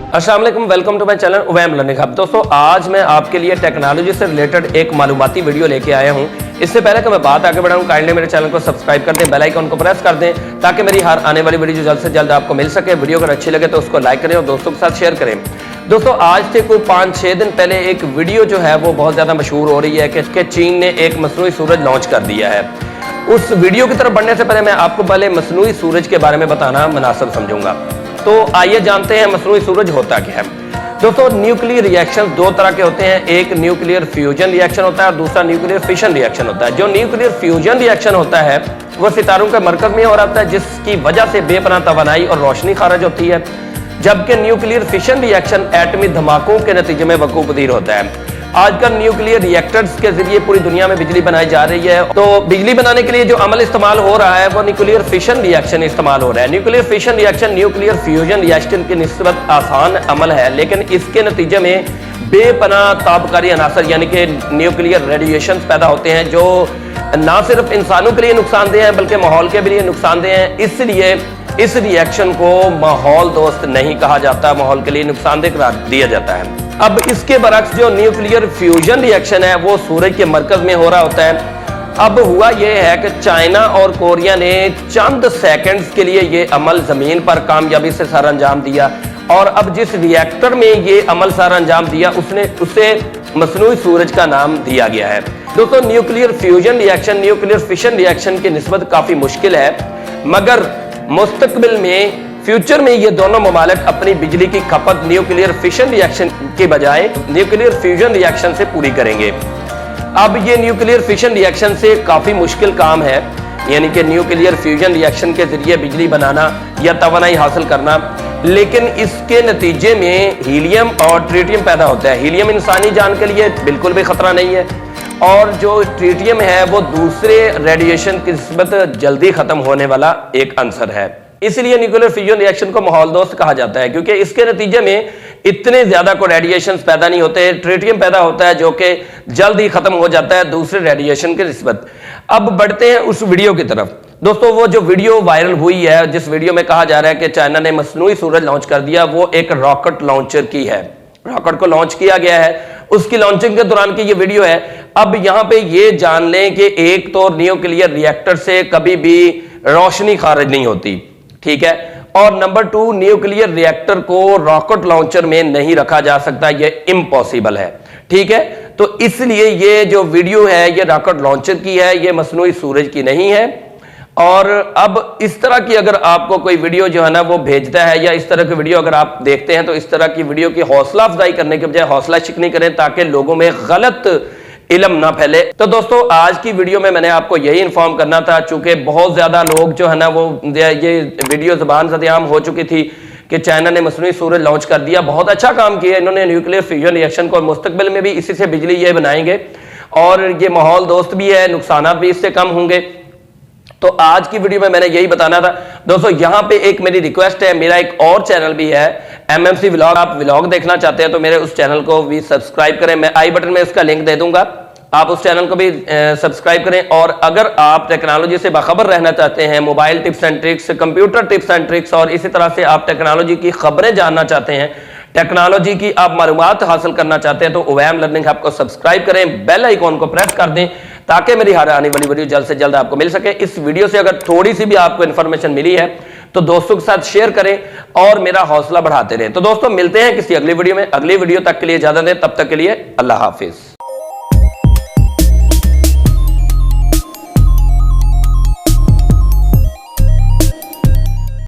अस्सलाम वालेकुम, welcome to my channel उवैम लर्निंग हब। दोस्तों आज मैं आपके लिए टेक्नोलॉजी से रिलेटेड एक मालूमाती वीडियो लेके आया हूं। इससे पहले कि मैं बात आगे बढ़ाऊं, काइंडली मेरे चैनल को सब्सक्राइब कर दें, बेल आइकन को प्रेस कर दें ताकि मेरी हर आने वाली वीडियो जल्द से जल्द आपको मिल सके। वीडियो अगर अच्छी लगे तो उसको लाइक करें और दोस्तों के साथ शेयर करें। दोस्तों आज से कोई 5-6 दिन पहले एक वीडियो जो है वो बहुत ज़्यादा मशहूर हो रही है कि चीन ने एक मसनूई सूरज लॉन्च कर दिया है। उस वीडियो की तरफ बढ़ने से पहले मैं आपको पहले मसनूई सूरज के बारे में बताना मुनासिब समझूंगा। तो आइए जानते हैं मसनूई सूरज होता क्या है। दोस्तों न्यूक्लियर रिएक्शन दो तरह के होते हैं, एक न्यूक्लियर फ्यूजन रिएक्शन होता है और दूसरा न्यूक्लियर फिशन रिएक्शन होता है। जो न्यूक्लियर फ्यूजन रिएक्शन होता है वो सितारों के मरकज में हो रहा है, जिसकी वजह से बेपनाह तवानाई और रोशनी खारिज होती है, जबकि न्यूक्लियर फिशन रिएक्शन एटमी धमाकों के नतीजे में वकूअ पज़ीर होता है। आजकल न्यूक्लियर रिएक्टर्स के जरिए पूरी दुनिया में बिजली बनाई जा रही है। तो बिजली बनाने के लिए जो अमल इस्तेमाल हो रहा है वो न्यूक्लियर फिशन रिएक्शन इस्तेमाल हो रहा है। Nuclear fission reaction nuclear fusion reaction की निस्बत आसान अमल है, लेकिन इसके नतीजे में बेपनाह ताबकारी अनासर यानी कि न्यूक्लियर रेडिएशन पैदा होते हैं, जो ना सिर्फ इंसानों के लिए नुकसानदेह हैं बल्कि माहौल के भी लिए नुकसानदेह हैं। इसलिए इस रिएक्शन को माहौल दोस्त नहीं कहा जाता, माहौल के लिए नुकसानदेह करार दिया जाता है। अब इसके बरक्स जो न्यूक्लियर फ्यूजन रिएक्शन है वो सूरज के मरकज में हो रहा होता है। अब हुआ यह है कि चाइना और कोरिया ने चंद सेकंड्स के लिए ये अमल जमीन पर कामयाबी से सर अंजाम दिया, और अब जिस रिएक्टर में ये अमल सर अंजाम दिया उसे मसनूई सूरज का नाम दिया गया है। दोस्तों nuclear fusion reaction nuclear fission reaction की निस्बत काफी मुश्किल है, मगर मुस्तकबिल में फ्यूचर में ये दोनों ममालिक अपनी बिजली की खपत न्यूक्लियर फिशन रिएक्शन के बजाय न्यूक्लियर फ्यूजन रिएक्शन से पूरी करेंगे। अब ये न्यूक्लियर फिशन रिएक्शन से काफी मुश्किल काम है, यानी कि न्यूक्लियर फ्यूजन रिएक्शन के जरिए बिजली बनाना या तवानाई हासिल करना, लेकिन इसके नतीजे में हीलियम और ट्रिटियम पैदा होता है। हीलियम इंसानी जान के लिए बिल्कुल भी खतरा नहीं है, और जो ट्रिटियम है वो दूसरे रेडिएशन की निस्बत जल्दी खत्म होने वाला एक अंसर है। इसलिए न्यूक्लियर फ्यूजन रिएक्शन को माहौल दोस्त कहा जाता है, क्योंकि इसके नतीजे में इतने ज्यादा को रेडिएशन पैदा नहीं होते। ट्रिटियम पैदा होता है जो कि जल्द ही खत्म हो जाता है दूसरे रेडिएशन की निस्बत। अब बढ़ते हैं उस वीडियो की तरफ। दोस्तों वो जो वीडियो वायरल हुई है, जिस वीडियो में कहा जा रहा है कि चाइना ने मसनूई सूरज लॉन्च कर दिया, वो एक रॉकेट लॉन्चर की है। रॉकेट को लॉन्च किया गया है, उसकी लॉन्चिंग के दौरान की ये वीडियो है। अब यहां पे ये जान लें कि एक तो न्यूक्लियर रिएक्टर से कभी भी रोशनी खारिज नहीं होती, ठीक है, और नंबर 2 न्यूक्लियर रिएक्टर को रॉकेट लॉन्चर में नहीं रखा जा सकता, ये इम्पॉसिबल है, ठीक है। तो इसलिए ये जो वीडियो है ये रॉकेट लॉन्चर की है, ये मसनूई सूरज की नहीं है। और अब इस तरह की अगर आपको कोई वीडियो जो है ना वो भेजता है, या इस तरह की वीडियो अगर आप देखते हैं, तो इस तरह की वीडियो की हौसला अफजाई करने के बजाय हौसला शिकनी करें ताकि लोगों में गलत इल्म ना फैले। तो दोस्तों आज की वीडियो में मैंने आपको यही इन्फॉर्म करना था, चूंकि बहुत ज्यादा लोग जो है ना वो ये वीडियो ज़बान ज़द-ए-आम हो चुकी थी कि चाइना ने मसनूई सूरज लॉन्च कर दिया। बहुत अच्छा काम किया इन्होंने न्यूक्लियर फ्यूजन रिएक्शन को, मुस्तकबिल में भी इसी से बिजली ये बनाएंगे और ये माहौल दोस्त भी है, नुकसान भी इससे कम होंगे। तो आज की वीडियो में मैंने यही बताना था। दोस्तों यहां पे एक मेरी रिक्वेस्ट है, मेरा एक और चैनल भी है MMC व्लॉग, आप व्लॉग देखना चाहते हैं तो मेरे उस चैनल को भी सब्सक्राइब करें। मैं आई बटन में उसका लिंक दे दूंगा, आप उस चैनल को भी सब्सक्राइब करें। और अगर आप टेक्नोलॉजी से बाखबर रहना चाहते हैं, mobile tips and tricks, computer tips and tricks, और इसी तरह से आप टेक्नोलॉजी की खबरें जानना चाहते हैं, टेक्नोलॉजी की आप मालूमात हासिल करना चाहते हैं, तो उवैम लर्निंग हब को सब्सक्राइब करें, बेल आइकॉन को प्रेस कर दें ताकि मेरी हर आने वाली वीडियो जल्द से जल्द आपको मिल सके। इस वीडियो से अगर थोड़ी सी भी आपको इन्फॉर्मेशन मिली है तो दोस्तों के साथ शेयर करें और मेरा हौसला बढ़ाते रहें। तो दोस्तों मिलते हैं किसी अगली वीडियो में। अगली वीडियो तक के लिए इजाजत दें, तब तक के लिए अल्लाह हाफिज।